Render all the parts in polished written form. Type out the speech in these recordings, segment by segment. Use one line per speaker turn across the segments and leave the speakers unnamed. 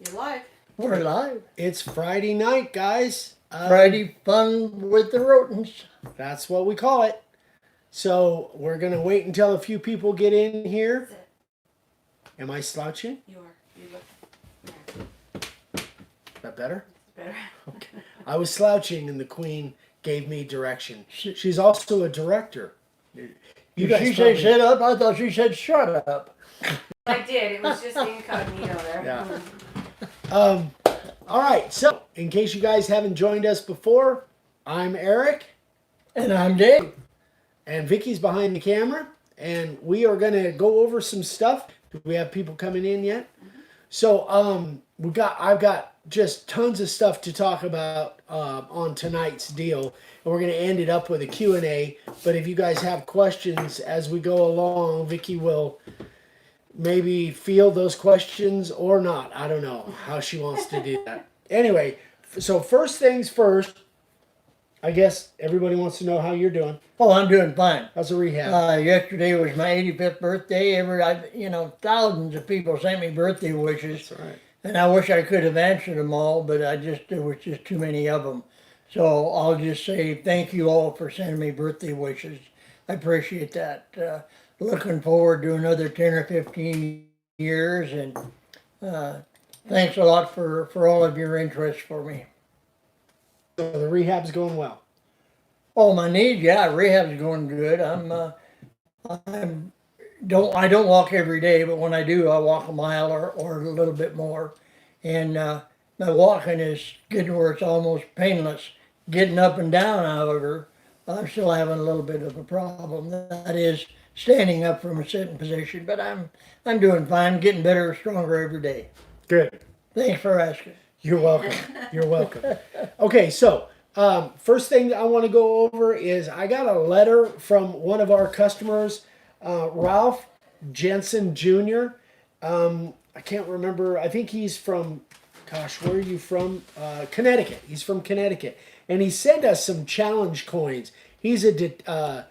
You're live.
We're live.
It's Friday night, guys.
Friday fun with the Rhotens.
That's what we call it. So we're going to wait until a few people get in here.
That's it.
Am I slouching?
You are. You look.
Is that better?
It's better.
Okay. I was slouching and the Queen gave me direction. She's also a director.
You guys she say shut up? I thought she said shut up.
I did. It was just incognito there.
Yeah. All right. So, in case you guys haven't joined us before, I'm Eric.
And I'm Dave.
And Vicky's behind the camera. And we are going to go over some stuff. Do we have people coming in yet? Mm-hmm. So, I've got just tons of stuff to talk about on tonight's deal. And we're going to end it up with a Q&A. But if you guys have questions as we go along, Vicky will maybe field those questions or not. I don't know how she wants to do that. Anyway, so first things first, I guess everybody wants to know how you're doing.
Oh, I'm doing fine.
How's the rehab?
Yesterday was my 85th birthday. Thousands of people sent me birthday wishes.
That's right.
And I wish I could have answered them all, but there was just too many of them. So I'll just say thank you all for sending me birthday wishes. I appreciate that. Looking forward to another 10 or 15 years, and thanks a lot for all of your interest for me.
So the rehab's going well.
Oh, my knees, yeah, rehab's going good. I don't walk every day, but when I do, I walk a mile or a little bit more. And my walking is getting where it's almost painless. Getting up and down, however, I'm still having a little bit of a problem. That is standing up from a sitting position, but I'm doing fine, getting better, stronger every day.
Good.
Thanks for asking.
You're welcome. You're welcome. Okay, so first thing I want to go over is I got a letter from one of our customers, Ralph Jensen Jr. I can't remember. I think he's from, where are you from? Connecticut. He's from Connecticut. And he sent us some challenge coins. He's a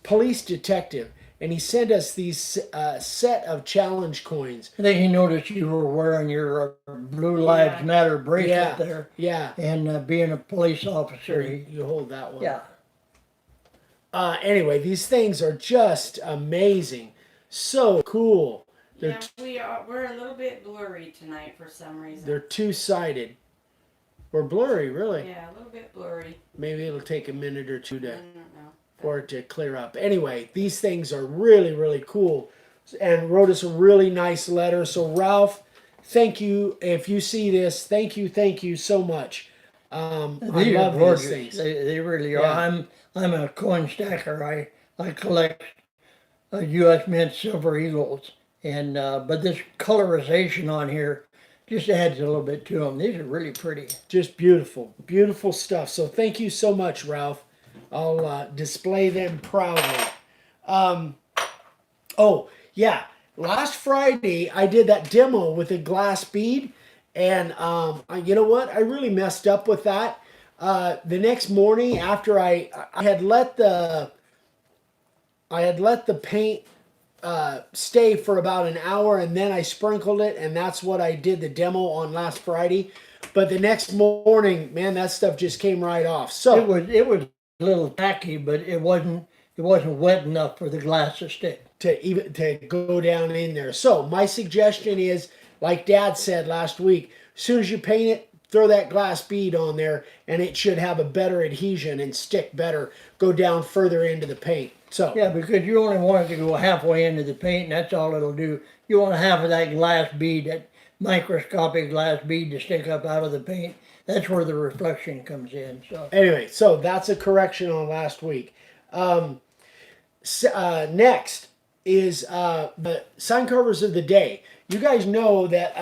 police detective. And he sent us these set of challenge coins.
I think he noticed you were wearing your Blue Lives Matter bracelet there.
Yeah.
And being a police officer.
You hold that one.
Yeah.
Anyway, these things are just amazing. So cool.
We're a little bit blurry tonight for some reason.
They're two-sided. We're blurry, really.
Yeah, a little bit blurry.
Maybe it'll take a minute or two for it to clear up. Anyway, these things are really, really cool and wrote us a really nice letter. So, Ralph, thank you. If you see this, thank you so much. I love these things.
They really are. Yeah. I'm a coin stacker. I collect U.S. Mint Silver Eagles, and but this colorization on here just adds a little bit to them. These are really pretty.
Just beautiful, beautiful stuff. So thank you so much, Ralph. I'll display them proudly. Oh, yeah. Last Friday, I did that demo with a glass bead. And you know what? I really messed up with that. The next morning, after I had let the paint stay for about an hour, and then I sprinkled it, and that's what I did the demo on last Friday. But the next morning, man, that stuff just came right off. So
it was a little tacky, but it wasn't wet enough for the glass to stick
to go down in there. So my suggestion is, like Dad said last week, as soon as you paint it, throw that glass bead on there, and it should have a better adhesion and stick better, go down further into the paint. So
yeah, because you only want it to go halfway into the paint, and that's all it'll do. You want half of that glass bead, that microscopic glass bead, to stick up out of the paint. That's where the reflection comes in. So
anyway, so that's a correction on last week. Next is the sign carvers of the day. You guys know that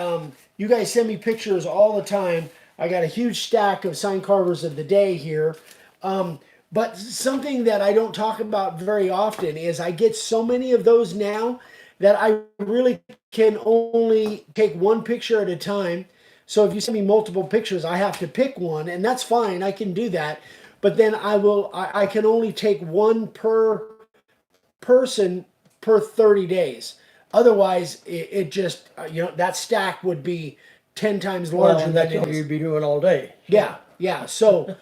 you guys send me pictures all the time. I got a huge stack of sign carvers of the day here. But something that I don't talk about very often is I get so many of those now that I really can only take one picture at a time. So if you send me multiple pictures, I have to pick one, and that's fine. I can do that. But then I can only take one per person per 30 days. Otherwise, it just that stack would be 10 times larger
Well, and
than
that's
it
all
is.
you'd be doing all day.
Yeah, yeah. So,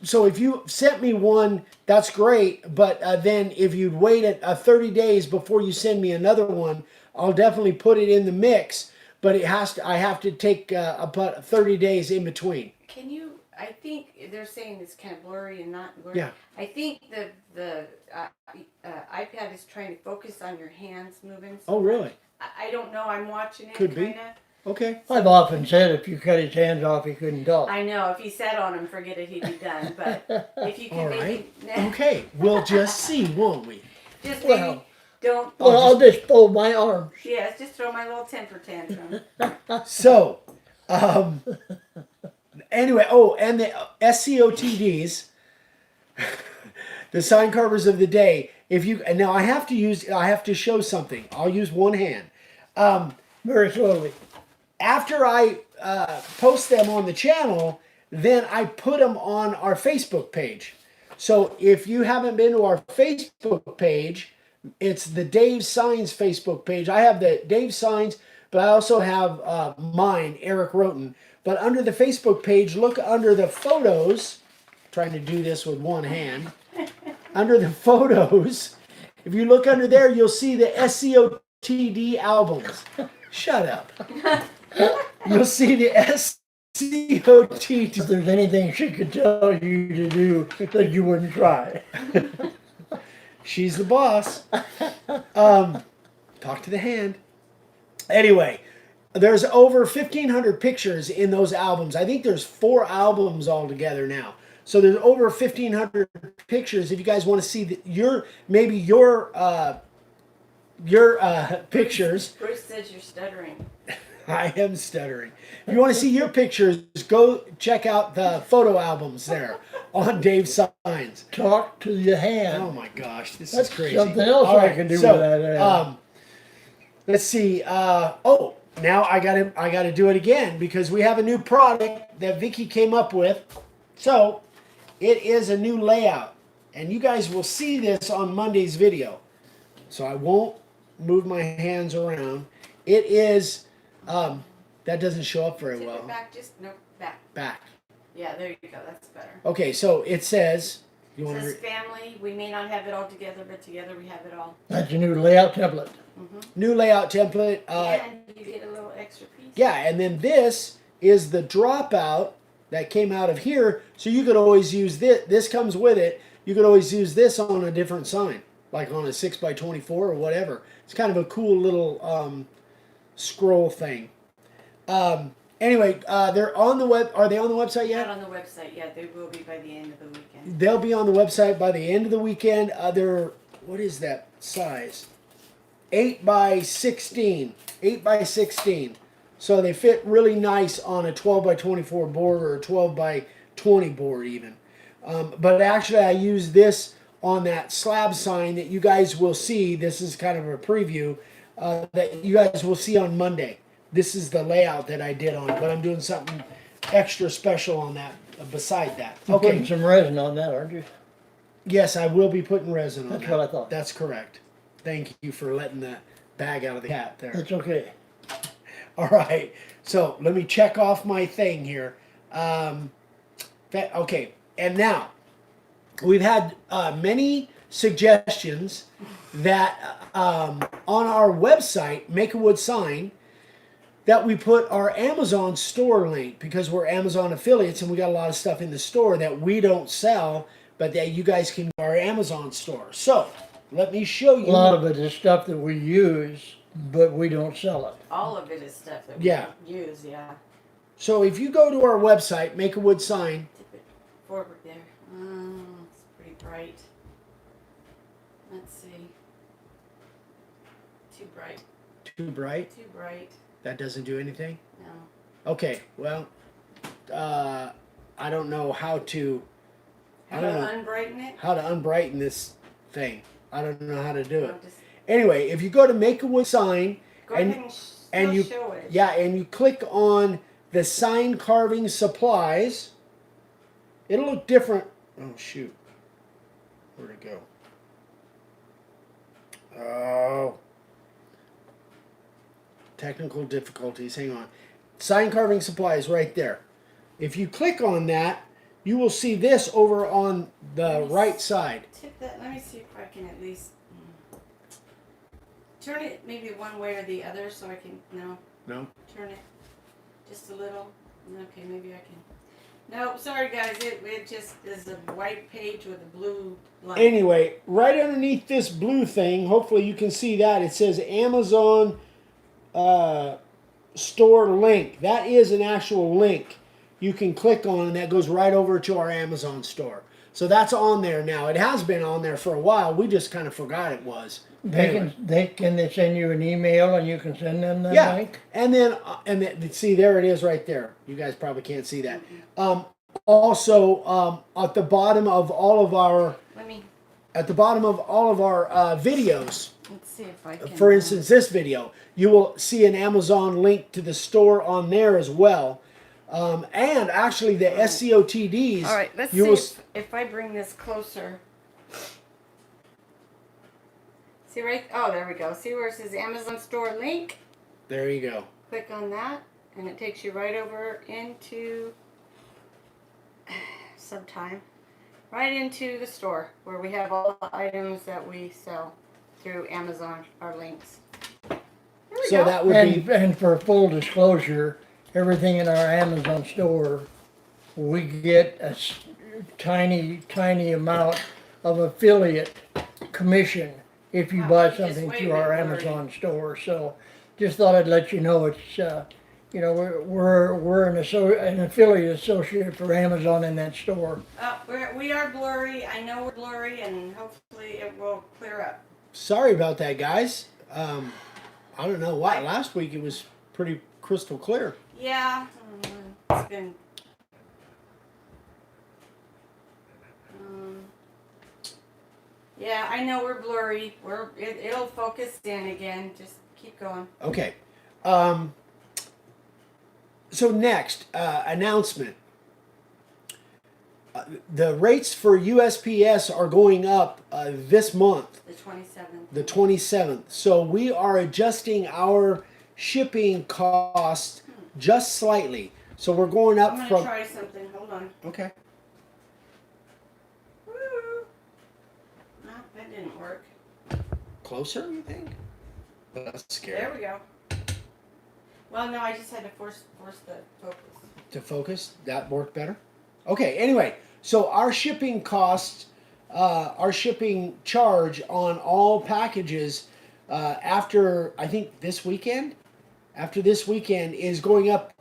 so if you sent me one, that's great. But then if you'd wait 30 days before you send me another one, I'll definitely put it in the mix. But it has to. I have to take about 30 days in between.
Can you? I think they're saying it's kind of blurry and not blurry.
Yeah.
I think the iPad is trying to focus on your hands moving.
Oh, really?
I don't know. I'm watching it.
Could be.
Kinda.
Okay.
I've often said if you cut his hands off, he couldn't talk.
I know. If he sat on him, forget it. He'd be done. But if you
All
can
right.
maybe,
Okay. We'll just see, won't we?
just maybe
Well,
don't.
Well, I'll just fold my arms.
Yes, just throw my little temper tantrum.
So, anyway, oh, and the SCOTDs, the sign carvers of the day. If you and now I have to show something. I'll use one hand.
Very slowly.
After I post them on the channel, then I put them on our Facebook page. So if you haven't been to our Facebook page, it's the Dave Signs Facebook page. I have the Dave Signs, but I also have mine, Eric Rhoten. But under the Facebook page, look under the photos. Trying to do this with one hand. Under the photos, if you look under there, you'll see the SCOTD albums. Shut up. You'll see the SCOTD.
If there's anything she could tell you to do that you wouldn't try.
She's the boss. Talk to the hand. Anyway, there's over 1,500 pictures in those albums. I think there's 4 albums altogether now. So there's over 1,500 pictures. If you guys want to see your pictures.
Bruce says you're stuttering.
I am stuttering. If you want to see your pictures, go check out the photo albums there on Dave Signs.
Talk to the hand.
Oh my gosh, this
That's
is crazy.
something else
All
I
right,
can do
so,
with that hand.
Let's see. Oh, now I gotta do it again because we have a new product that Vicky came up with. So it is a new layout, and you guys will see this on Monday's video. So I won't move my hands around. It is. That doesn't show up very
Tip
well.
it back, just no back.
Back.
Yeah, there you go. That's better.
Okay, so it says. You
It
want
says
to
family. We may not have it all together, but together we have it all.
That's a new layout template.
new layout template.
And you get a little extra piece.
Yeah, and then this is the dropout that came out of here. So you could always use this. This comes with it. You could always use this on a different sign, like on a 6x24 or whatever. It's kind of a cool little scroll thing. Anyway, they're on the web. Are they on the website yet?
Not on the website yet. They will be by the end of the weekend.
They'll be on the website by the end of the weekend. They're, what is that size? 8x16. 8x16. So they fit really nice on a 12x24 board or a 12x20 board even. But actually I use this on that slab sign that you guys will see. This is kind of a preview that you guys will see on Monday. This is the layout that I did on it, but I'm doing something extra special on that beside that.
You're
Okay.
putting some resin on that, aren't you?
Yes, I will be putting resin on
That's
that.
what I thought.
That's correct. Thank you for letting the bag out of the cat there.
That's okay.
All right. So let me check off my thing here. Okay. And now we've had many suggestions that on our website, Make a Wood Sign, that we put our Amazon store link because we're Amazon affiliates and we got a lot of stuff in the store that we don't sell, but that you guys can go to our Amazon store. So let me show you.
A lot of it is stuff that we use, but we don't sell it.
All of it is stuff that
Yeah.
we use, yeah.
So if you go to our website, Make a Wood Sign,
Tip it forward there. It's pretty bright. Let's see. Too bright.
too bright,
Too bright.
that doesn't do anything.
No.
Okay, well, I don't know how to.
How
I
to
don't know
unbrighten it?
how to unbrighten this thing. I don't know how to do it.
I'll just
Anyway, if you go to Make a Wood Sign,
go
and-
ahead and,
and
still
you-
show it.
yeah, and you click on the sign carving supplies, it'll look different. Oh shoot, where'd it go? Oh, technical difficulties. Hang on. Sign carving supplies right there. If you click on that, you will see this over on the right side.
Tip that. Let me see if I can at least turn it maybe one way or the other so I can,
No?
turn it just a little. Okay, maybe I can. No, sorry guys, it just is a white page with a blue line.
Anyway, right underneath this blue thing, hopefully you can see that, it says Amazon store link. That is an actual link you can click on, and that goes right over to our Amazon store. So that's on there now. It has been on there for a while. We just kind of forgot it was.
They can send you an email and you can send them the
Yeah,
link?
and then see, there it is right there. You guys probably can't see that. Also, at the bottom of all of our videos,
Let's see if I can.
for instance, this video, you will see an Amazon link to the store on there as well. And actually, the SCOTDs.
All right, let's see if I bring this closer. See right? Oh, there we go. See where it says Amazon store link?
There you go.
Click on that, and it takes you right over into right into the store where we have all the items that we sell through Amazon, our links. There we
So
go.
that would be.
And for full disclosure, everything in our Amazon store, we get a tiny amount of affiliate commission if you buy
just
something
wait
through
a
our
minute,
Amazon store. So just thought I'd let you know it's, we're an affiliate associate for Amazon in that store.
We are blurry. I know we're blurry, and hopefully it will clear up.
Sorry about that, guys. I don't know why. Last week it was pretty crystal clear.
Yeah, it's been. Yeah, I know we're blurry. It'll focus in again. Just keep going.
Okay. So next, announcement. The rates for USPS are going up this month,
The 27th.
the 27th. So we are adjusting our shipping cost just slightly. So we're going up
I'm gonna
from.
try something. Hold on.
Okay.
Woo. No, that didn't work.
Closer, you think? That's scary.
There we go. Well, no, I just had to force the focus.
To focus, that worked better. Okay. Anyway, so our shipping costs, our shipping charge on all packages after I think this weekend, is going up.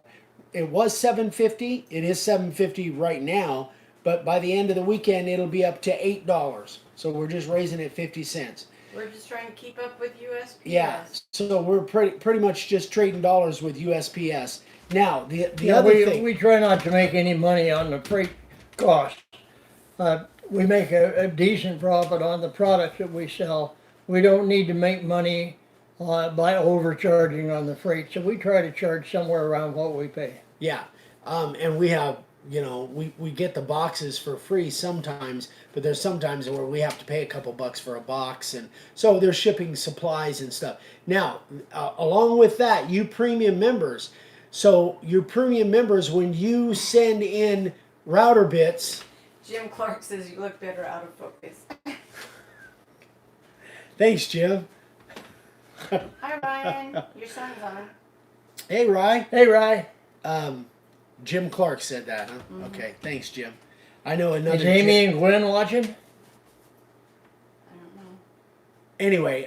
It was $7.50. It is $7.50 right now, but by the end of the weekend, it'll be up to $8. So we're just raising it 50 cents.
We're just trying to keep up with USPS.
Yeah. So we're pretty much just trading dollars with USPS. Now the other thing.
We try not to make any money on the freight cost. We make a decent profit on the products that we sell. We don't need to make money by overcharging on the freight, so we try to charge somewhere around what we pay.
Yeah, and we have, we get the boxes for free sometimes, but there's sometimes where we have to pay a couple bucks for a box, and so there's shipping supplies and stuff. Now, along with that, you premium members. So your premium members, when you send in router bits.
Jim Clark says you look better out of focus.
Thanks, Jim.
Hi, Ryan. Your son's on.
Hey, Rye.
Hey, Rye.
Jim Clark said that, huh? Mm-hmm. Okay, thanks, Jim. I know another.
Is Amy and Gwen watching?
I don't know.
Anyway,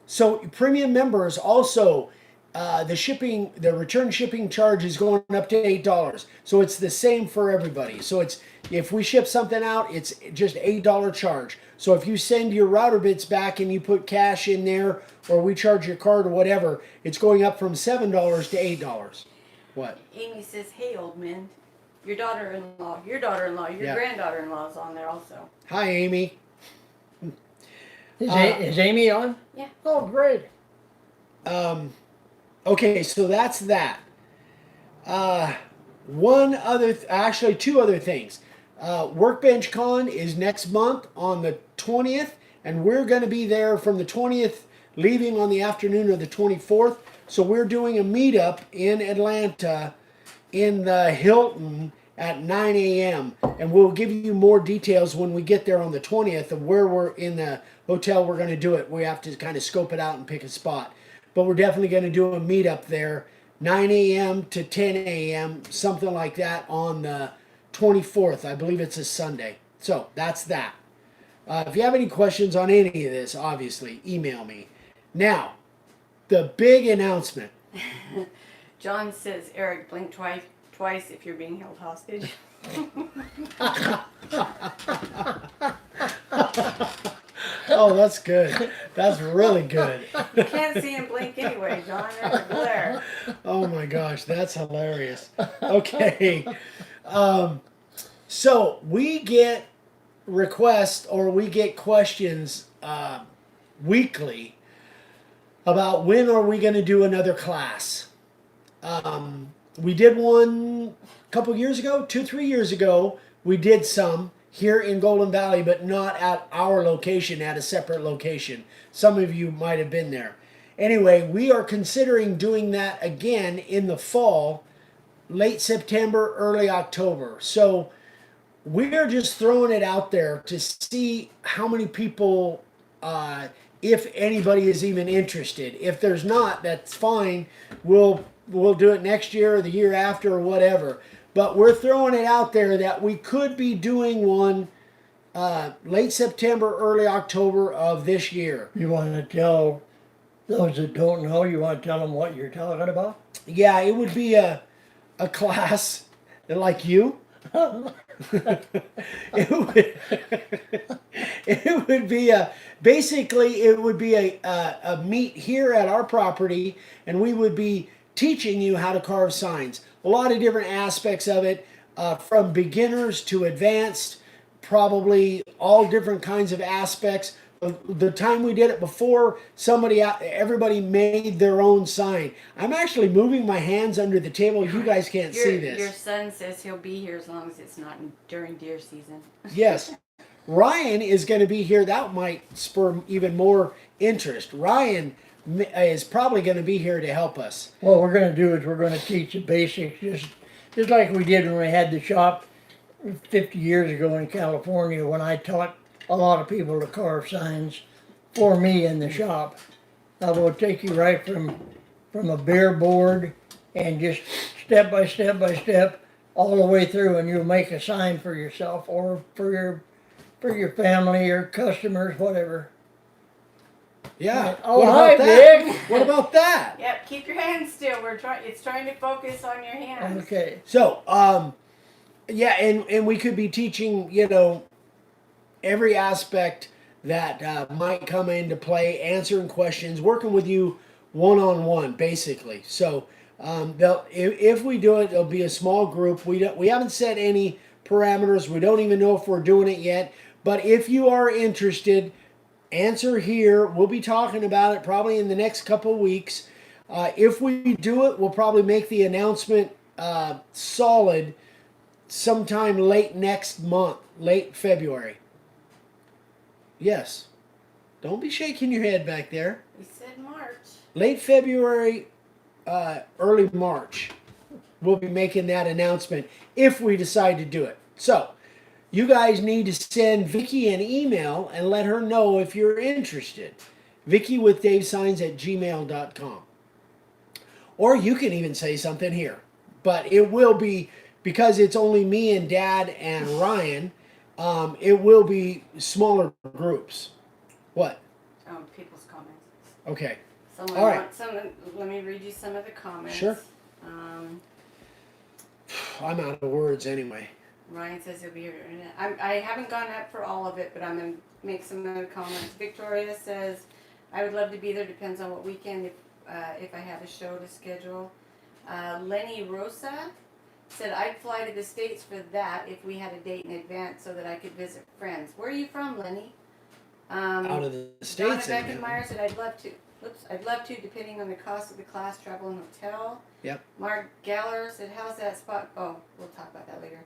so premium members also, the return shipping charge is going up to $8. So it's the same for everybody. So it's, if we ship something out, it's just $8 charge. So if you send your router bits back and you put cash in there, or we charge your card or whatever, it's going up from $7 to $8. What?
Amy says, hey, old man. Your daughter-in-law, your
Yeah.
granddaughter-in-law is on there also.
Hi, Amy.
Is Amy on?
Yeah.
Oh, great.
Okay, so that's that. Actually, two other things. Workbench Con is next month on the 20th, and we're going to be there from the 20th, leaving on the afternoon of the 24th. So we're doing a meetup in Atlanta in the Hilton at 9 a.m. And we'll give you more details when we get there on the 20th of where we're in the hotel we're going to do it. We have to kind of scope it out and pick a spot. But we're definitely going to do a meetup there, 9 a.m. to 10 a.m., something like that on the 24th. I believe it's a Sunday. So that's that. If you have any questions on any of this, obviously, email me. Now, the big announcement.
John says, Eric, blink twice if you're being held hostage.
Oh, that's good. That's really good.
You can't see him blink anyway, John. There's a glare.
Oh my gosh, that's hilarious. Okay. So we get requests or we get questions weekly about when are we going to do another class. We did one a couple years ago, 2-3 years ago. We did some here in Golden Valley, but not at our location, at a separate location. Some of you might have been there. Anyway, we are considering doing that again in the fall, late September, early October. So we're just throwing it out there to see how many people, if anybody is even interested. If there's not, that's fine. We'll do it next year or the year after or whatever. But we're throwing it out there that we could be doing one late September, early October of this year.
You want to tell those that don't know, you want to tell them what you're talking about?
Yeah, it would be a class like you. it would be basically it would be a meet here at our property, and we would be teaching you how to carve signs. A lot of different aspects of it, from beginners to advanced, probably all different kinds of aspects. The time we did it before, everybody made their own sign. I'm actually moving my hands under the table. You guys can't see this.
Your son says he'll be here as long as it's not during deer season.
Yes. Ryan is going to be here. That might spur even more interest. Ryan is probably going to be here to help us.
What we're going to do is we're going to teach the basics, just like we did when we had the shop 50 years ago in California, when I taught a lot of people to carve signs for me in the shop. I will take you right from a bare board and just step by step all the way through, and you'll make a sign for yourself or for your family or customers, whatever.
Yeah.
Oh,
what
hi,
about that?
Vic.
What about that?
Yep, keep your hands still. It's trying to focus on your hands.
Okay.
So, yeah, and we could be teaching, every aspect that might come into play, answering questions, working with you one-on-one, basically. So, if we do it, it'll be a small group. We haven't set any parameters. We don't even know if we're doing it yet. But if you are interested, answer here. We'll be talking about it probably in the next couple of weeks. If we do it, we'll probably make the announcement solid sometime late next month, late February. Yes. Don't be shaking your head back there.
We said March.
Late February, early March, we'll be making that announcement if we decide to do it. So, you guys need to send Vicki an email and let her know if you're interested. VickiWithDaveSigns@gmail.com. Or you can even say something here. But it will be, because it's only me and Dad and Ryan, it will be smaller groups. What?
People's comments.
Okay.
Someone
All right.
Let me read you some of the comments.
Sure. I'm out of words anyway.
Ryan says he'll be here. I haven't gone up for all of it, but I'm going to make some other comments. Victoria says, I would love to be there. Depends on what weekend, if I have a show to schedule. Lenny Rosa said, I'd fly to the States for that if we had a date in advance so that I could visit friends. Where are you from, Lenny?
Out of the States.
Donna Beckenmeyer said, I'd love to. I'd love to, depending on the cost of the class, travel and hotel.
Yep.
Mark Galler said, how's that spot? Oh, we'll talk about that later.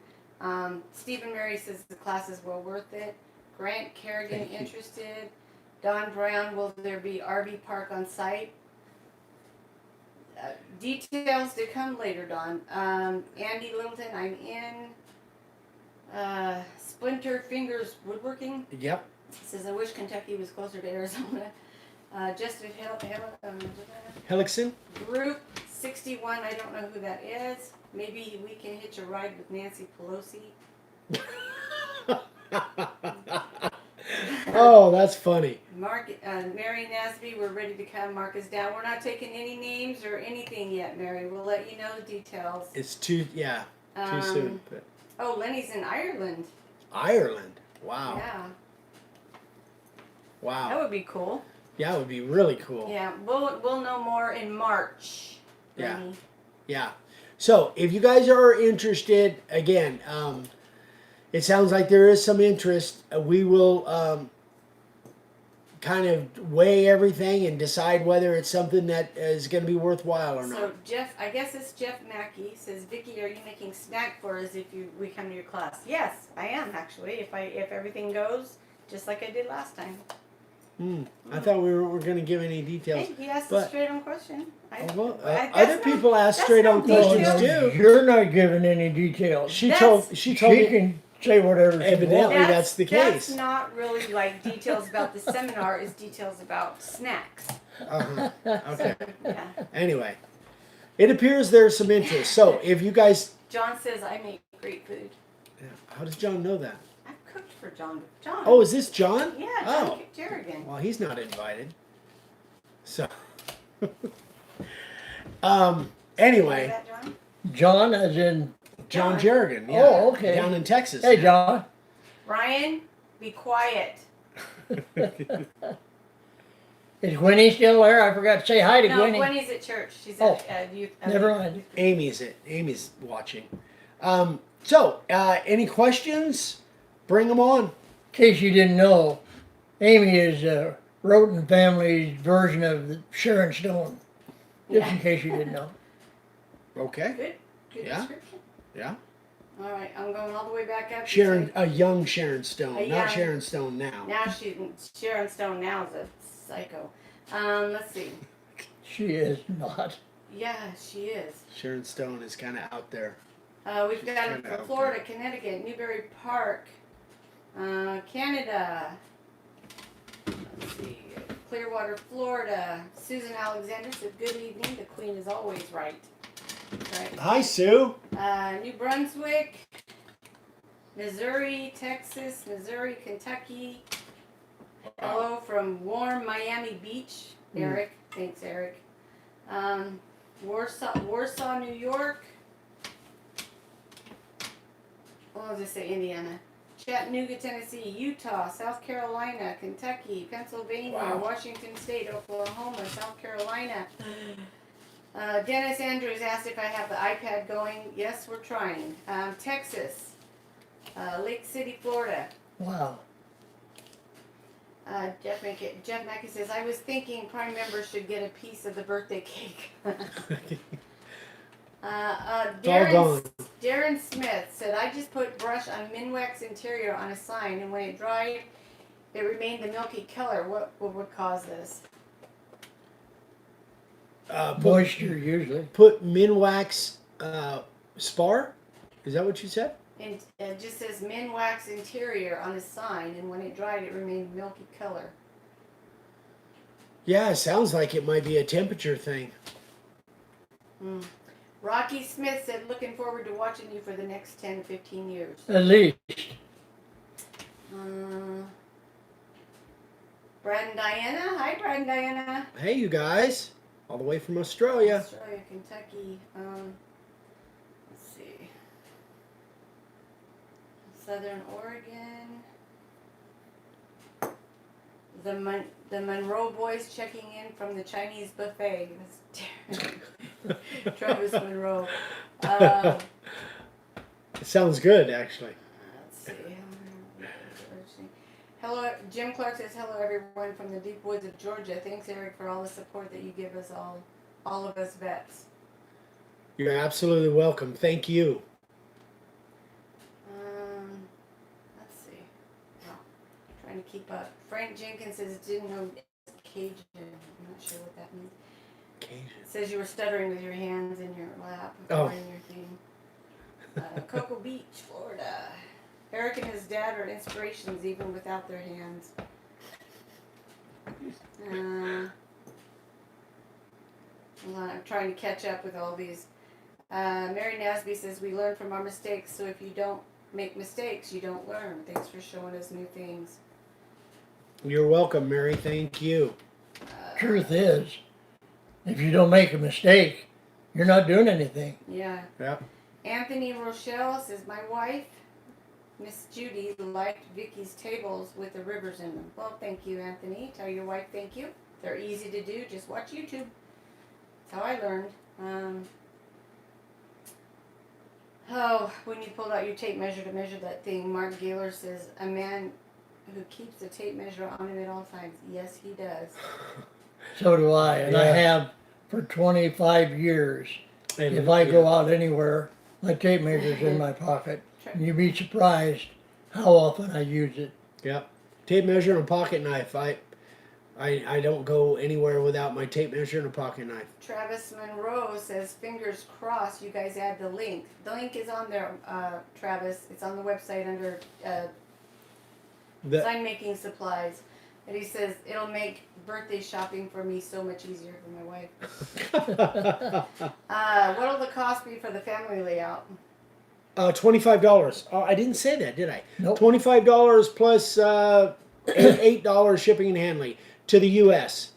Stephen Murray says the class is well worth it. Grant Kerrigan interested. Don Brown, will there be RV park on site? Details to come later, Dawn. Andy Littleton, I'm in. Splinter Fingers Woodworking
Yep.
says, I wish Kentucky was closer to Arizona. Justin
Helixson.
Group 61, I don't know who that is. Maybe we can hitch a ride with Nancy Pelosi.
Oh, that's funny.
Mary Nasby, we're ready to come. Mark is down. We're not taking any names or anything yet, Mary. We'll let you know the details.
It's too soon. But
Oh, Lenny's in Ireland.
Ireland. Wow.
Yeah,
Wow.
that would be cool.
Yeah, it would be really cool.
Yeah, we'll know more in March.
Yeah.
Lenny.
Yeah. So if you guys are interested, again, it sounds like there is some interest. We will kind of weigh everything and decide whether it's something that is going to be worthwhile or
So
not.
Jeff, I guess it's Jeff Mackey says, Vicki, are you making snack for us if we come to your class? Yes, I am actually. If everything goes just like I did last time.
I thought we weren't going to give any details.
Hey, he asked a
but-
straight on question.
Well,
that's
other
not-
people ask
that's
straight
not
on questions
details.
too.
You're not giving any details.
She
That's-
told
She
me
can say whatever she
Evidently.
wants.
that's the
That's
case.
not really like details about the seminar. Is details about snacks.
Okay.
Yeah.
Anyway, it appears there's some interest. So if you guys,
John says I make great food.
how does John know that?
I've cooked for John. John.
Oh, is this John?
Yeah, John
Oh,
Jerrigan.
well, he's not invited. So,
Is
anyway,
that John?
John, as in,
John
John.
Jerrigan. Yeah,
Oh, okay.
Down in Texas.
hey, John.
Ryan, be quiet.
Is Gwenny still there? I forgot to say hi to
No,
Gwenny.
Gwenny's at church. She's
Oh,
at youth.
never mind.
Amy's watching. So, any questions? Bring them on.
In case you didn't know, Amy is Rhoten family's version of the Sharon Stone. Just in case you didn't know.
Okay.
Good. Good
Yeah.
description.
Yeah.
All right, I'm going all the way back up.
Sharon, a young Sharon Stone,
A
not
young-
Sharon Stone now.
Now Sharon Stone now is a psycho. Let's see.
She is not.
Yeah, she is.
Sharon Stone is kind of out there.
We've got them
kinda
from
out
Florida, Connecticut, Newbury Park, Canada. Let's see. Clearwater, Florida. Susan Alexander said, "Good evening. The Queen is always right." Right.
Hi, Sue.
New Brunswick, Missouri, Texas, Missouri, Kentucky. Hello from warm Miami Beach, Eric. Thanks, Eric. Warsaw, New York. I'll just say Indiana. Chattanooga, Tennessee, Utah, South Carolina, Kentucky, Pennsylvania,
Wow.
Washington State, Oklahoma, South Carolina. Dennis Andrews asked if I have the iPad going. Yes, we're trying. Texas, Lake City, Florida.
Wow.
Jeff Mackey says, I was thinking Prime members should get a piece of the birthday cake.
Doggone.
Darren Smith said, I just put brush on Minwax interior on a sign, and when it dried, it remained the milky color. What would cause this?
Moisture, usually.
Put Minwax spar. Is that what you said?
And it just says Minwax interior on a sign, and when it dried, it remained milky color.
Yeah, it sounds like it might be a temperature thing.
Rocky Smith said, looking forward to watching you for the next 10 to 15 years.
At least.
Brad and Diana. Hi, Brad and Diana.
Hey, you guys, all the way from Australia.
Australia, Kentucky. Let's see. Southern Oregon. The Monroe boys checking in from the Chinese buffet. That's Travis Monroe.
It sounds good, actually.
Let's see. Hello, Jim Clark says hello everyone from the deep woods of Georgia. Thanks, Eric, for all the support that you give us all of us vets.
You're absolutely welcome. Thank you.
Let's see. Wow. Trying to keep up. Frank Jenkins says didn't know Cajun. I'm not sure what that means.
occasion.
It says you were stuttering with your hands in your lap.
Oh.
In your thing. Cocoa Beach, Florida. Eric and his dad are inspirations even without their hands. Hold on, I'm trying to catch up with all these. Mary Nasby says, we learn from our mistakes, so if you don't make mistakes, you don't learn. Thanks for showing us new things.
You're welcome, Mary. Thank you.
Truth is, if you don't make a mistake, you're not doing anything.
Yeah.
Yeah.
Anthony Rochelle says, my wife, Miss Judy, liked Vicky's tables with the rivers in them. Well, thank you, Anthony. Tell your wife thank you. They're easy to do. Just watch YouTube. That's how I learned. When you pulled out your tape measure to measure that thing, Mark Gaylor says, a man who keeps a tape measure on him at all times. Yes, he does.
So do I, and I
Yeah.
have for 25 years.
And,
If I go out anywhere, my tape measure's in my pocket. And you'd be surprised how often I use it.
Yeah. Tape measure and a pocket knife. I don't go anywhere without my tape measure and a pocket knife.
Travis Monroe says, fingers crossed you guys add the link. The link is on there, Travis. It's on the website under sign making supplies. And he says, it'll make birthday shopping for me so much easier for my wife. What'll the cost be for the family layout?
$25. Oh, I didn't say that, did I?
Nope.
$25 plus $8 shipping and handling to the U.S.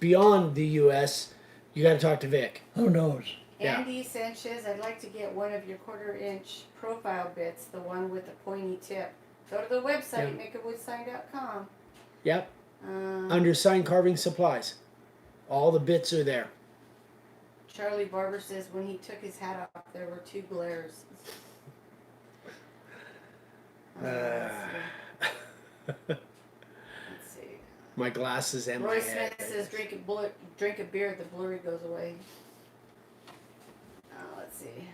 Beyond the U.S., you got to talk to Vic.
Who knows?
Yeah.
Andy Sanchez, I'd like to get one of your 1/4-inch profile bits, the one with the pointy tip. Go to the website, makeawithsign.com.
Yep. Under sign carving supplies. All the bits are there.
Charlie Barber says when he took his hat off, there were 2 glares. Let's see.
My glasses and
Roy
my head.
Smith says drink a beer, the blurry goes away. Let's see.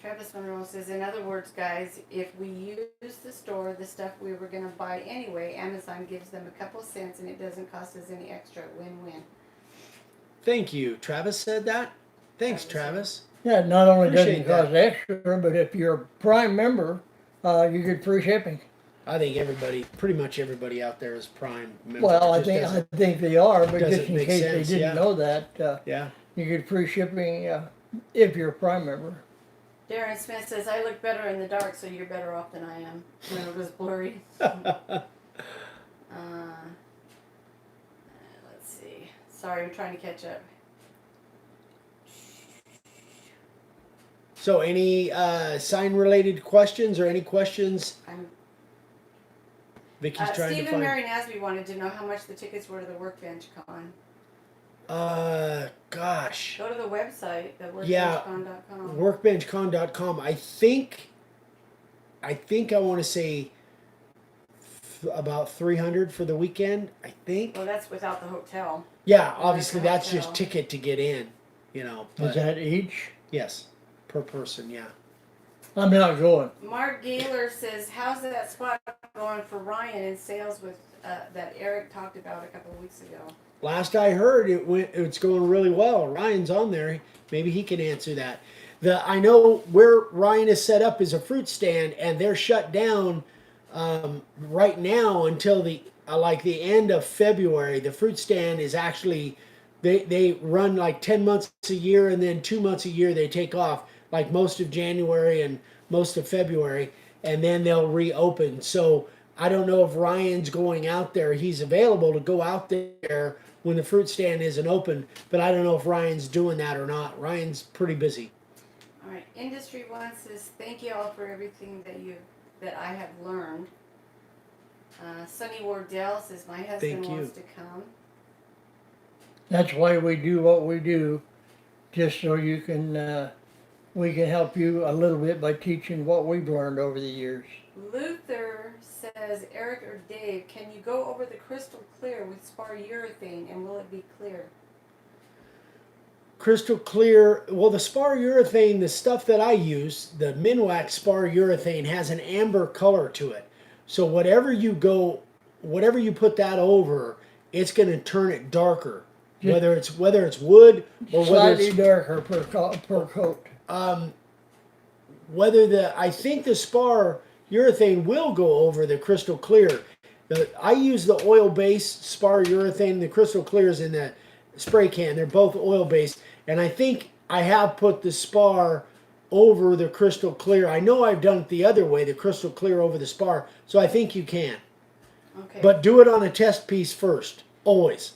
Travis Monroe says, in other words, guys, if we use the store, the stuff we were going to buy anyway, Amazon gives them a couple cents and it doesn't cost us any extra. Win-win.
Thank you. Travis said that? Thanks, Travis.
Yeah, it not only doesn't
Appreciate that.
cost extra, but if you're a Prime member, you get free shipping.
I think pretty much everybody out there is Prime member.
Well,
It just
I
doesn't-
think they are, but
doesn't
just in
make
case
sense,
they didn't
yeah.
know that,
Yeah.
you get free shipping if you're a Prime member.
Darren Smith says, I look better in the dark, so you're better off than I am. When it was blurry. Let's see. Sorry, I'm trying to catch up.
So, any sign-related questions or any questions
I'm
Vicky's trying to
Stephen
find?
Mary Nasby wanted to know how much the tickets were to the Workbench Con.
Gosh.
Go to the website, the
Yeah.
workbenchcon.com.
Workbenchcon.com. I think I want to say about 300 for the weekend. I think.
Well, that's without the hotel.
Yeah, obviously
the
that's
hotel.
just ticket to get in. You know.
Is
But
that each?
yes, per person. Yeah.
I'm not going.
Mark Gaylor says, how's that spot going for Ryan in sales with that Eric talked about a couple of weeks ago?
Last I heard, it's going really well. Ryan's on there. Maybe he can answer that. I know where Ryan is set up is a fruit stand, and they're shut down right now until the end of February. The fruit stand is actually they run like 10 months a year, and then 2 months a year they take off, like most of January and most of February, and then they'll reopen. So I don't know if Ryan's going out there. He's available to go out there when the fruit stand isn't open, but I don't know if Ryan's doing that or not. Ryan's pretty busy.
All right, Industry One says, thank you all for everything that I have learned. Sonny Wardell says, my husband
Thank you.
wants to come.
That's why we do what we do, just so you can, we can help you a little bit by teaching what we've learned over the years.
Luther says, Eric or Dave, can you go over the crystal clear with spar urethane and will it be clear?
Crystal clear. Well, the spar urethane, the stuff that I use, the Minwax spar urethane, has an amber color to it. So whatever you put that over, it's going to turn it darker.
Just
Whether it's wood or whether
slightly
it's
darker per coat.
I think the spar urethane will go over the crystal clear. I use the oil based spar urethane. The crystal clear is in that spray can. They're both oil based, and I think I have put the spar over the crystal clear. I know I've done it the other way, the crystal clear over the spar. So I think you can,
Okay.
but do it on a test piece first, always.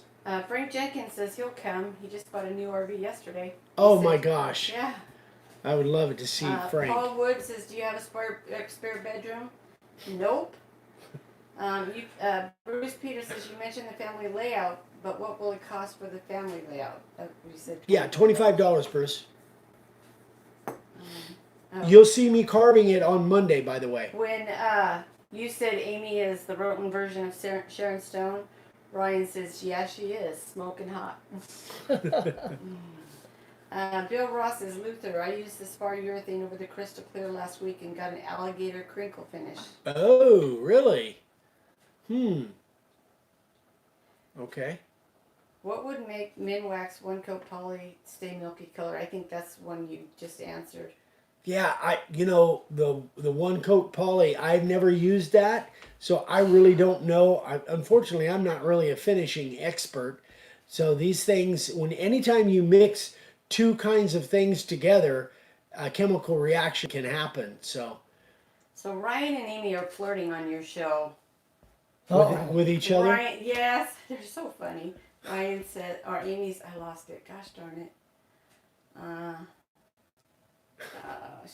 Frank Jenkins says he'll come. He just bought a new RV yesterday.
Oh my gosh,
Yeah.
I would love it to see Frank.
Paul Wood says, do you have a spare bedroom? Nope. Bruce Peters says, you mentioned the family layout, but what will it cost for the family layout? We said
Yeah, $25, Bruce.
Oh.
You'll see me carving it on Monday, by the way.
When you said Amy is the Rhoten version of Sharon Stone, Ryan says, yeah, she is, smoking hot. Bill Ross says, Luther, I used the spar urethane over the crystal clear last week and got an alligator crinkle finish.
Oh, really? Okay.
What would make Minwax one coat poly stay milky color? I think that's one you just answered.
Yeah, the one coat poly, I've never used that, so I really don't know. Unfortunately, I'm not really a finishing expert. So these things, anytime you mix two kinds of things together, a chemical reaction can happen. So
Ryan and Amy are flirting on your show.
with each other.
Ryan, yes, they're so funny. Ryan said, or Amy's, I lost it. Gosh darn it.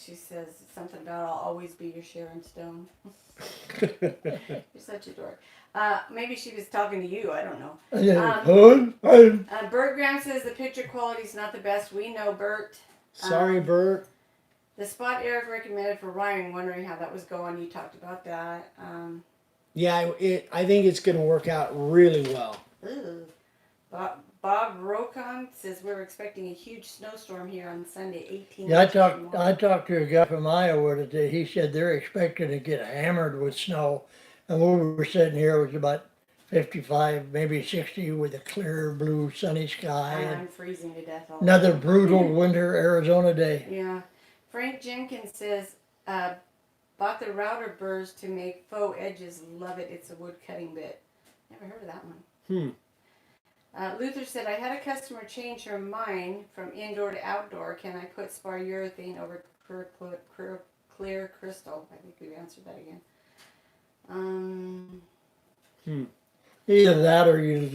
She says something about I'll always be your Sharon Stone. You're such a dork. Maybe she was talking to you. I don't know. Bert Graham says the picture quality is not the best. We know, Bert.
Sorry, Bert.
The spot Eric recommended for Ryan, wondering how that was going. You talked about that.
Yeah, I think it's going to work out really well.
Bob Rocon says we're expecting a huge snowstorm here on Sunday, 18.
Yeah, I talked to a guy from Iowa today. He said they're expecting to get hammered with snow, and where we were sitting here was about 55, maybe 60, with a clear blue sunny sky.
I'm freezing to death.
Another brutal winter Arizona day.
Yeah. Frank Jenkins says bought the router burrs to make faux edges. Love it. It's a wood cutting bit. Never heard of that one. Luther said, I had a customer change her mind from indoor to outdoor. Can I put spar urethane over clear crystal? I think we've answered that again.
Either that or you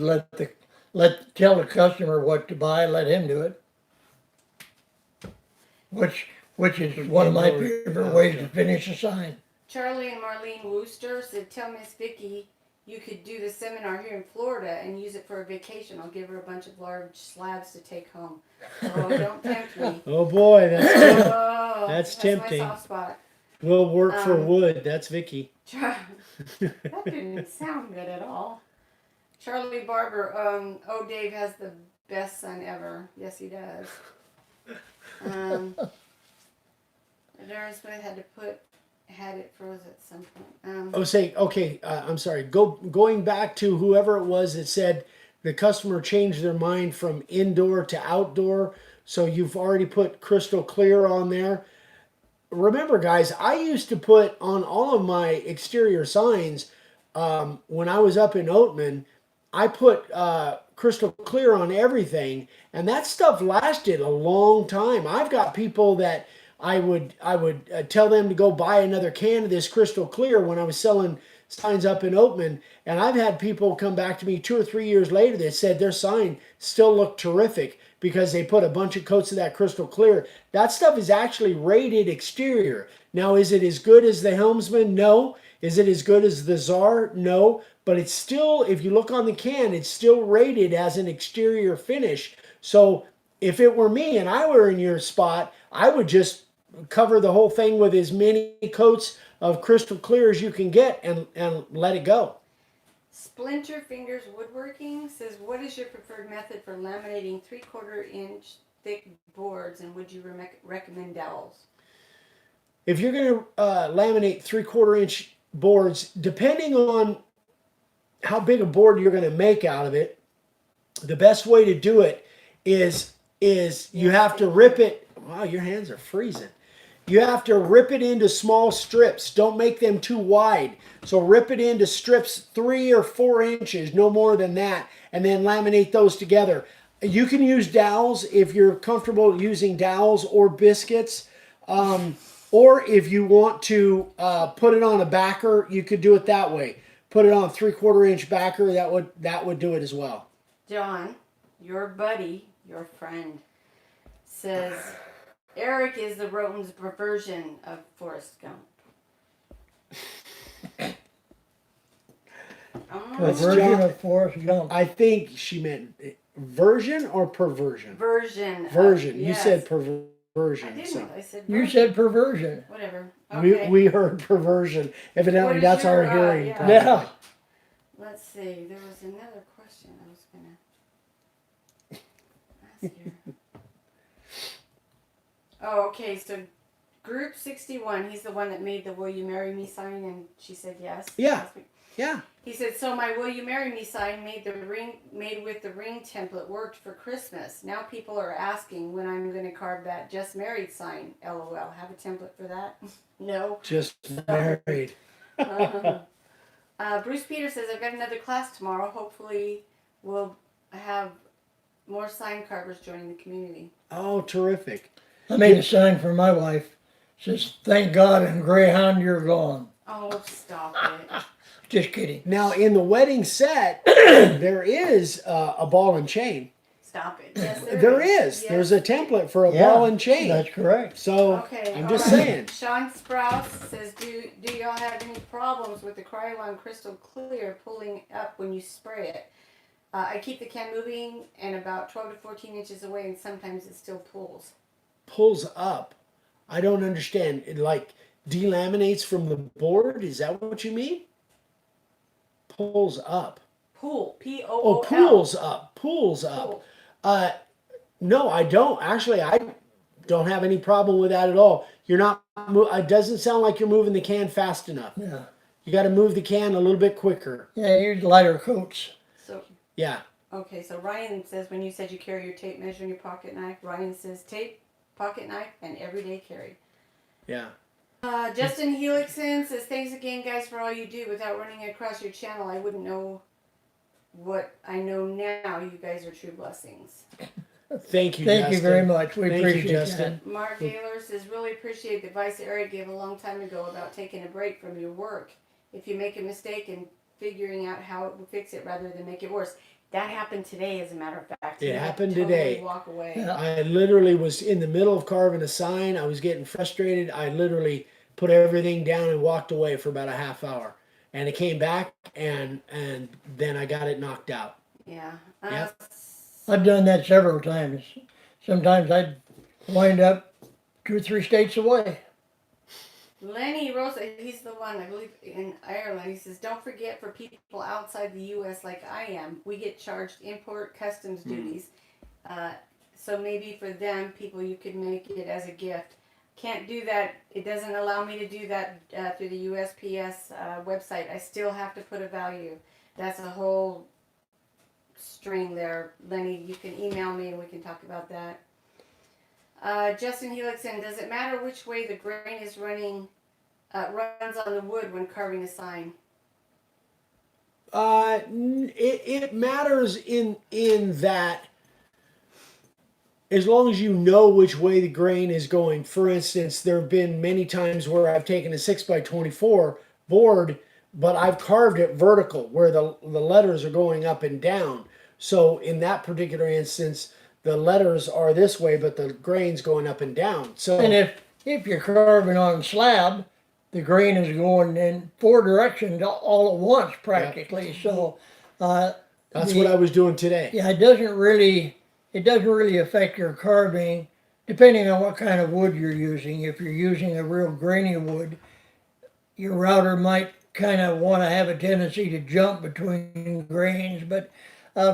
tell the customer what to buy, let him do it. Which is one of my favorite ways to finish a sign.
Charlie and Marlene Wooster said, tell Miss Vicky you could do the seminar here in Florida and use it for a vacation. I'll give her a bunch of large slabs to take home. Oh, don't tempt me.
Oh boy,
Oh,
that's tempting.
my soft spot.
We'll work for wood. That's Vicky.
That didn't sound good at all. Charlie Barber, Dave has the best son ever. Yes, he does. Darren Smith had it froze at some point.
I'm sorry. Going back to whoever it was that said the customer changed their mind from indoor to outdoor. So you've already put crystal clear on there. Remember, guys, I used to put on all of my exterior signs when I was up in Oatman. I put crystal clear on everything, and that stuff lasted a long time. I've got people that I would tell them to go buy another can of this crystal clear when I was selling signs up in Oatman, and I've had people come back to me 2 or 3 years later that said their sign still looked terrific because they put a bunch of coats of that crystal clear. That stuff is actually rated exterior. Now, is it as good as the Helmsman? No. Is it as good as the Czar? No. But it's still, if you look on the can, it's still rated as an exterior finish. So if it were me and I were in your spot, I would just cover the whole thing with as many coats of crystal clear as you can get and let it go.
Splinter Fingers Woodworking says, what is your preferred method for laminating 3/4 inch thick boards, and would you recommend dowels?
If you're going to laminate 3/4 inch boards, depending on how big a board you're going to make out of it, the best way to do it is you have to rip it. Wow, your hands are freezing. You have to rip it into small strips. Don't make them too wide. So rip it into strips 3 or 4 inches, no more than that, and then laminate those together. You can use dowels if you're comfortable using dowels or biscuits. Or if you want to put it on a backer, you could do it that way. Put it on a 3/4 inch backer. That would do it as well.
John, your buddy, your friend, says Eric is the Rhoten's perversion of Forrest Gump.
Perversion of Forrest Gump.
I think she meant version or perversion.
Version.
Version.
Yes.
You said perversion.
I didn't.
So.
I said.
You
version.
said perversion.
Whatever. Okay.
We heard perversion. Evidently,
What is
that's
your,
our hearing.
yeah.
problem.
Yeah.
Let's see. There was another question I was gonna ask you. Oh, okay. So, Group 61. He's the one that made the "Will you marry me" sign, and she said yes.
Yeah. Yeah.
He said, so my "Will you marry me" sign made with the ring template worked for Christmas. Now people are asking when I'm going to carve that "just married" sign. LOL. Have a template for that? No.
Just married.
Bruce Peters says, I've got another class tomorrow. Hopefully we'll have more sign carvers joining the community.
Oh, terrific.
I made a sign for my wife. It says, "Thank God and Greyhound, you're gone."
Oh, stop it.
Just kidding.
Now, in the wedding set, there is a ball and chain.
Stop it. Yes,
There is.
Yes.
There's a template for a
Yeah,
ball and chain.
That's correct.
So,
Okay,
I'm
all
just
right.
saying.
Sean Sprouse says, do y'all have any problems with the Krylon Crystal Clear pulling up when you spray it? I keep the can moving and about 12 to 14 inches away, and sometimes it still pulls.
Pulls up. I don't understand. It like delaminates from the board? Is that what you mean? Pulls up.
Pool.
Oh,
P-O-O-L.
pulls up. Pulls up.
Pool.
No, I don't. Actually, I don't have any problem with that at all. You're not. It doesn't sound like you're moving the can fast enough.
Yeah.
You got to move the can a little bit quicker.
Yeah, use lighter coats.
So,
Yeah.
okay, so Ryan says, when you said you carry your tape measure in your pocket knife, Ryan says tape, pocket knife, and everyday carry.
Yeah.
Justin Helixson says, thanks again, guys, for all you do. Without running across your channel, I wouldn't know what I know now. You guys are true blessings.
Thank you,
Thank
Justin.
you very much. We
Thank you,
appreciate
Justin.
that.
Mark Gaylor says, really appreciate the advice Eric gave a long time ago about taking a break from your work. If you make a mistake and figuring out how it will fix it rather than make it worse. That happened today, as a matter of fact.
It
You had to
happened
totally
today.
Walk away.
Yeah.
I literally was in the middle of carving a sign. I was getting frustrated. I literally put everything down and walked away for about a half hour. And it came back, and then I got it knocked out.
Yeah.
Yep.
I've done that several times. Sometimes I'd wind up 2 or 3 states away.
Lenny Rosa, he's the one, I believe, in Ireland. He says, don't forget, for people outside the U.S. like I am, we get charged import customs duties. So maybe for them, people, you could make it as a gift. Can't do that. It doesn't allow me to do that through the USPS website. I still have to put a value. That's a whole string there. Lenny, you can email me and we can talk about that. Justin Helixson, does it matter which way the grain is runs on the wood when carving a sign?
It matters in that as long as you know which way the grain is going. For instance, there have been many times where I've taken a 6x24 board, but I've carved it vertical where the letters are going up and down. So in that particular instance, the letters are this way, but the grain's going up and down. So,
And if you're carving on slab, the grain is going in 4 directions all at once practically. So
that's what I was doing today.
yeah, it doesn't really affect your carving depending on what kind of wood you're using. If you're using a real grainy wood, your router might kind of want to have a tendency to jump between grains, but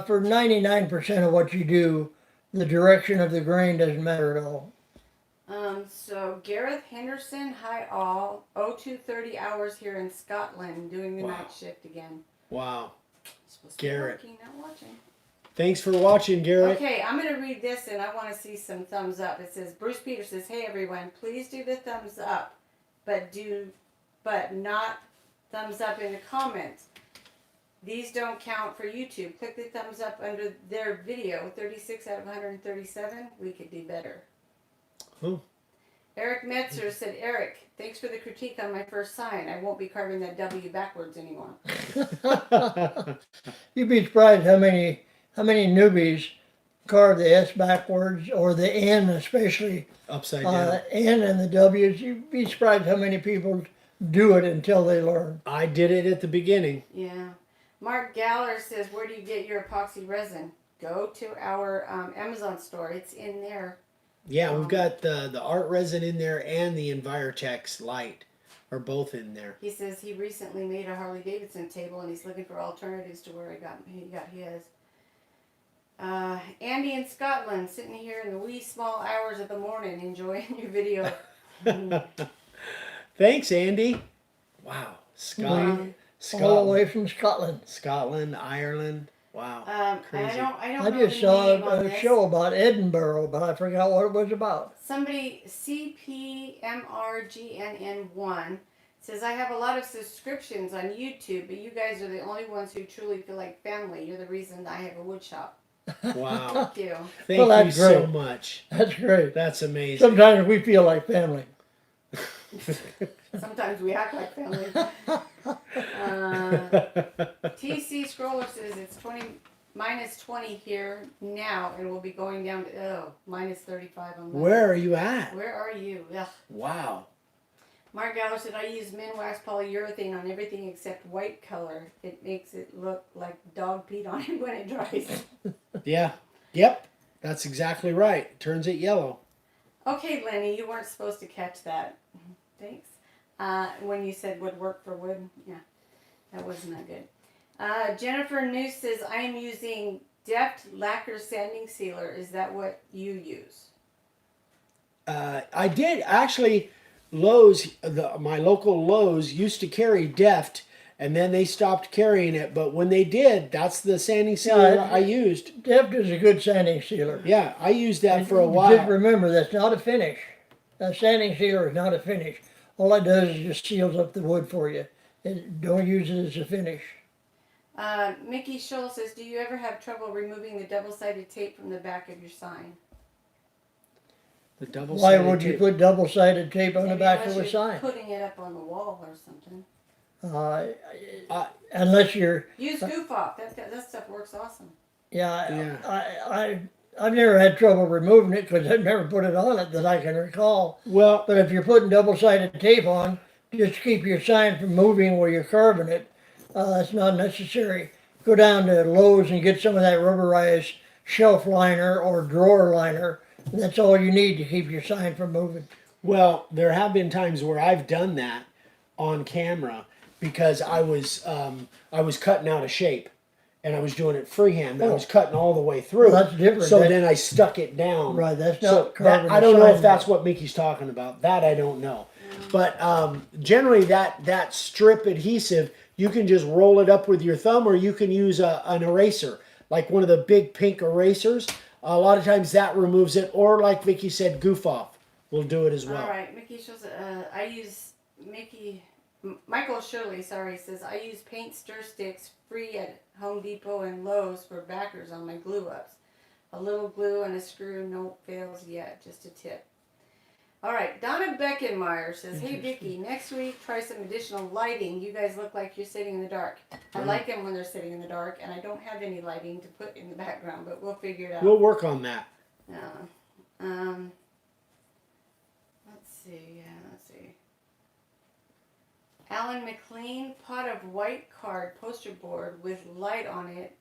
for 99% of what you do, the direction of the grain doesn't matter at all.
So Gareth Henderson, hi all. 0230 hours here in Scotland, doing the night shift again.
Wow.
Supposed to be
Garrett.
working, not watching.
Thanks for watching, Garrett.
Okay, I'm going to read this and I want to see some thumbs up. It says, Bruce Peters says, hey everyone, please do the thumbs up, but not thumbs up in the comments. These don't count for YouTube. Click the thumbs up under their video. 36 out of 137. We could do better.
Oh.
Eric Metzer said, Eric, thanks for the critique on my first sign. I won't be carving that W backwards anymore.
You'd be surprised how many newbies carve the S backwards, or the N especially.
Upside down.
N and the W's. You'd be surprised how many people do it until they learn.
I did it at the beginning.
Yeah. Mark Galler says, where do you get your epoxy resin? Go to our Amazon store. It's in there.
Yeah, we've got the art resin in there and the Envirotex light are both in there.
He says he recently made a Harley Davidson table and he's looking for alternatives to where he got his. Andy in Scotland, sitting here in the wee small hours of the morning enjoying your video.
Thanks, Andy. Wow. Scotland.
All the way from Scotland.
Scotland, Ireland. Wow. Crazy.
I
I
know
just
the
saw
name on
a
this.
show about Edinburgh, but I forgot what it was about.
Somebody, CPMRGNN1, says, I have a lot of subscriptions on YouTube, but you guys are the only ones who truly feel like family. You're the reason I have a wood shop.
Wow.
Thank you.
Thank
Well,
you
that's
so
great.
much.
That's great.
That's amazing.
Sometimes we feel like family.
Sometimes we act like family. TC Scroller says it's minus 20 here now, and we'll be going down to minus 35 on Monday.
Where are you at?
Where are you? Ugh.
Wow.
Mark Galler said, I use Minwax polyurethane on everything except white color. It makes it look like dog peed on it when it dries.
Yeah. Yep. That's exactly right. It turns it yellow.
Okay, Lenny, you weren't supposed to catch that. Thanks. When you said would work for wood, yeah, that wasn't that good. Jennifer Noose says, I am using Deft Lacquer Sanding Sealer. Is that what you use?
I did actually. Lowe's, my local Lowe's used to carry Deft, and then they stopped carrying it. But when they did, that's the sanding sealer I used.
Deft is a good sanding sealer.
Yeah, I used that for a
Just
while.
remember, that's not a finish. A sanding sealer is not a finish. All it does is just seals up the wood for you. Don't use it as a finish.
Mickey Scholl says, do you ever have trouble removing the double-sided tape from the back of your sign?
The double.
Why would you put double-sided tape on the
Maybe
back of
unless
a
you're
sign?
putting it up on the wall or something.
Unless you're,
Use Goof Off. That stuff works awesome.
yeah. I've never had trouble removing it because I've never put it on it that I can recall.
Well,
But if you're putting double-sided tape on, just keep your sign from moving where you're carving it. That's not necessary. Go down to Lowe's and get some of that rubberized shelf liner or drawer liner. That's all you need to keep your sign from moving.
well, there have been times where I've done that on camera because I was cutting out a shape, and I was doing it freehand. I was cutting all the way through.
Well, that's different.
So then I stuck it down.
Right, that's
So
not carving
I
the
don't know
sign
if that's
down.
what Mickey's talking about. That I don't know. But generally, that strip adhesive, you can just roll it up with your thumb, or you can use an eraser, like one of the big pink erasers. A lot of times that removes it, or like Vicky said, Goof Off will do it as well.
All right, Mickey shows. Michael Shirley, says I use paint stir sticks free at Home Depot and Lowe's for backers on my glue ups. A little glue and a screw, no fails yet. Just a tip. All right, Donna Beckenmeyer says, hey Vicky, next week try some additional lighting. You guys look like you're sitting in the dark. I like them when they're sitting in the dark, and I don't have any lighting to put in the background, but we'll figure it out.
We'll work on that.
Let's see. Alan McLean, pot of white card poster board with light on it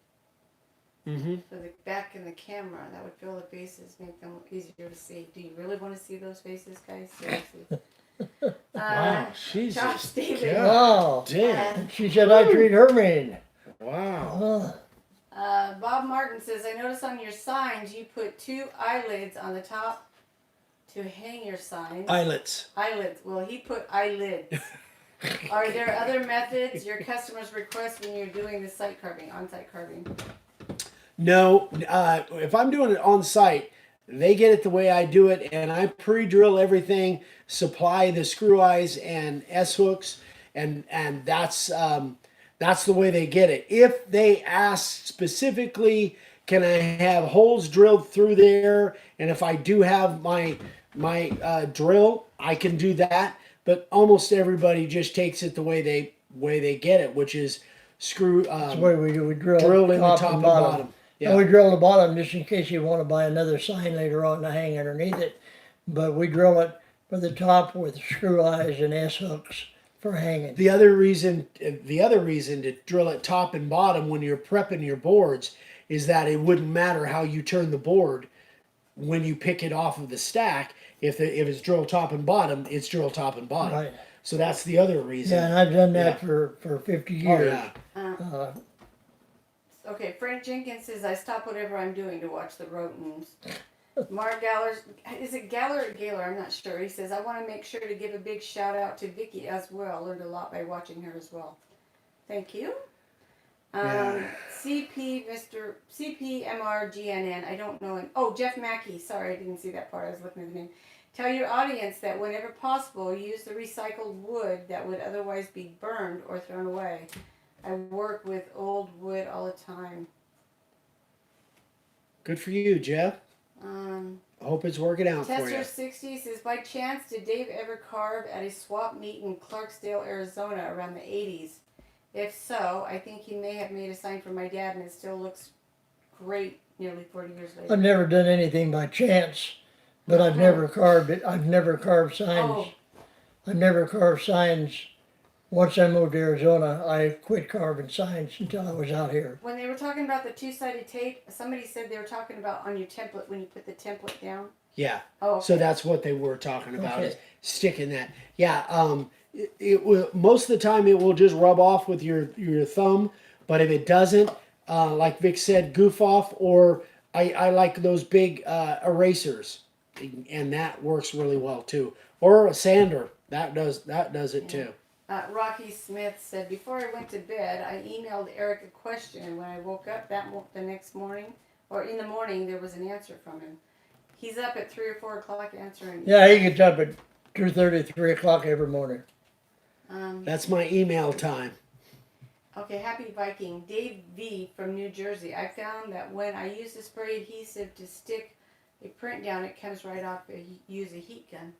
for the back and the camera. That would fill the faces, make them easier to see. Do you really want to see those faces, guys? Seriously.
Wow,
Josh
Jesus.
David.
Wow.
Damn.
She said I treat her mean.
Wow.
Bob Martin says, I notice on your signs you put 2 eyelids on the top to hang your signs.
Eyelets.
Eyelids. Well, he put eyelids. Are there other methods your customers request when you're doing the site carving, on-site carving?
No, if I'm doing it on site, they get it the way I do it, and I pre-drill everything, supply the screw eyes and S hooks, and that's the way they get it. If they ask specifically, can I have holes drilled through there, and if I do have my drill, I can do that. But almost everybody just takes it the way they get it, which is screw
That's the way we do. We drill
drilled in the
top
top
and
and
bottom.
bottom.
And
Yeah.
we drill the bottom just in case you want to buy another sign later on to hang underneath it. But we drill it for the top with screw eyes and S hooks for hanging.
The other reason to drill it top and bottom when you're prepping your boards is that it wouldn't matter how you turn the board when you pick it off of the stack. If it's drilled top and bottom, it's drilled top and bottom.
Right.
So that's the other reason.
Yeah, and I've done that
Yeah.
for 50
Oh,
years.
yeah.
Okay, Frank Jenkins says, I stop whatever I'm doing to watch the Rhotens. Mark Galler, is it Galler or Gaylor? I'm not sure. He says, I want to make sure to give a big shout out to Vicky as well. Learned a lot by watching her as well. Thank you.
Yeah.
CPMRGNN, I don't know him. Oh, Jeff Mackey. Sorry, I didn't see that part. I was looking at the name. Tell your audience that whenever possible, use the recycled wood that would otherwise be burned or thrown away. I work with old wood all the time.
Good for you, Jeff. I hope it's working out for you.
Tester60 says, by chance, did Dave ever carve at a swap meet in Clarksdale, Arizona around the 80s? If so, I think he may have made a sign for my dad, and it still looks great nearly 40 years later.
I've never done anything by chance, but I've never carved it. I've never carved signs.
Oh.
I've never carved signs. Once I moved to Arizona, I quit carving signs until I was out here.
When they were talking about the two-sided tape, somebody said they were talking about on your template when you put the template down.
Yeah.
Oh,
So that's what they were talking about,
Okay.
is sticking that. Yeah. It will, most of the time it will just rub off with your thumb, but if it doesn't, like Vic said, goof off, or I like those big erasers, and that works really well too. Or a sander, that does it too.
Rocky Smith said, before I went to bed, I emailed Eric a question, and when I woke up the next morning, or in the morning, there was an answer from him. He's up at 3 or 4 o'clock answering.
Yeah, he gets up at 2:30, 3 o'clock every morning.
That's my email time.
Okay, Happy Viking. Dave V. from New Jersey. I found that when I use the spray adhesive to stick a print down, it comes right off. Use a heat gun.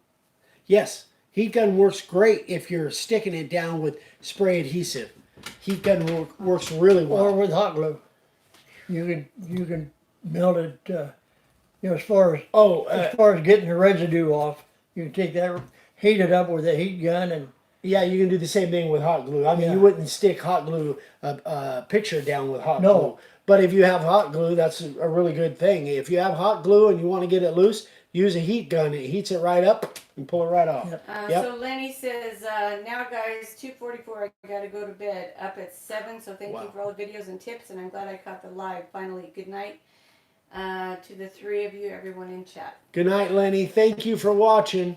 Yes, heat gun works great if you're sticking it down with spray adhesive. Heat gun works really well.
Or with hot glue. You can melt it. As far as getting the residue off, you can take that, heat it up with a heat gun, and
Yeah, you can do the same thing with hot glue. I mean,
Yeah.
you wouldn't stick hot glue picture down with hot
No.
glue. But if you have hot glue, that's a really good thing. If you have hot glue and you want to get it loose, use a heat gun. It heats it right up and pull it right off.
Yep.
Yep.
So Lenny says, now guys, 2:44, I gotta go to bed. Up at 7, so thank
Wow.
you for all the videos and tips, and I'm glad I caught the live. Finally, good night to the 3 of you, everyone in chat.
Good night, Lenny. Thank you for watching.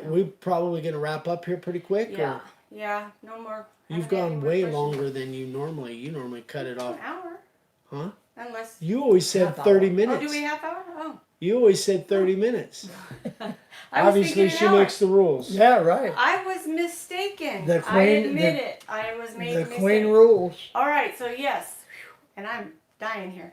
We're probably going to wrap up here pretty quick.
Yeah,
Or
yeah, no more.
you've
Haven't had any
gone
more
way
questions.
longer than you normally cut it off.
An hour,
Huh?
unless.
You always said
Half hour.
30
Oh,
minutes.
do we half hour? Oh.
You always said 30 minutes.
I was
Obviously,
thinking
she
an hour.
makes the rules.
yeah, right.
I was mistaken.
The
I
queen-
admit
the-
it. I was made
The
a mistake.
queen rules.
All right, so yes, and I'm dying here.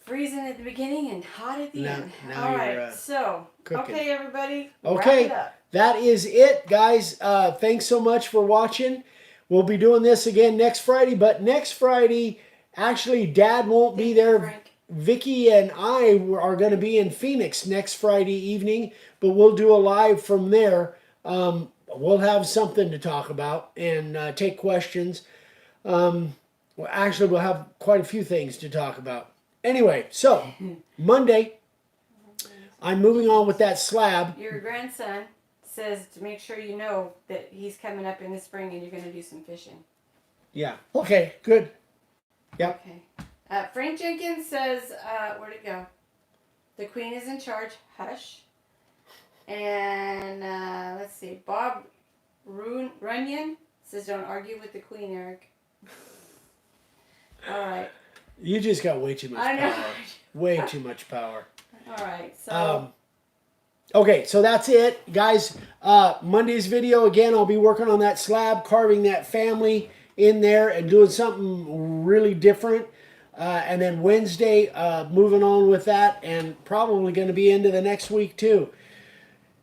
Freezing at the beginning and hot at the
Now-
end.
now
All
you're,
right, so
cooking.
okay, everybody,
Okay.
wrap it up.
That is it, guys. Thanks so much for watching. We'll be doing this again next Friday, but next Friday, actually, Dad won't be
Thank you,
there.
Frank.
Vicky and I are going to be in Phoenix next Friday evening, but we'll do a live from there. We'll have something to talk about and take questions. Well, actually, we'll have quite a few things to talk about. Anyway, so Monday, I'm moving on with that slab.
Your grandson says to make sure you know that he's coming up in the spring and you're going to do some fishing.
Yeah.
Okay, good.
Yep.
Okay. Frank Jenkins says, where'd it go? The queen is in charge. Hush. And let's see. Bob Runyon says, don't argue with the queen, Eric. All right.
You just got way too much
I know.
power. Way too much power.
All right. So.
Okay, so that's it, guys. Monday's video, again, I'll be working on that slab, carving that family in there and doing something really different. And then Wednesday, moving on with that, and probably going to be into the next week too.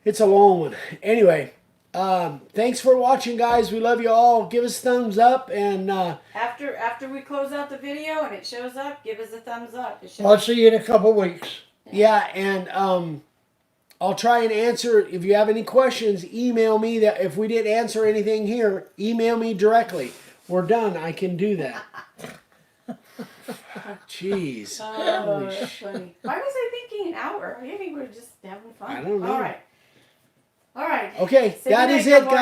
It's a long one. Anyway, thanks for watching, guys. We love you all. Give us thumbs up, and
After we close out the video and it shows up, give us a thumbs up. It shows
I'll see you in a couple weeks.
yeah, and I'll try and answer. If you have any questions, email me. That if we didn't answer anything here, email me directly. We're done. I can do that. Jeez.
Oh, that's funny. Why was I thinking an hour? I think we were just having fun.
I don't know.
All right.
Okay,
Say
that
goodnight,
is it,
Gilmore.
guys.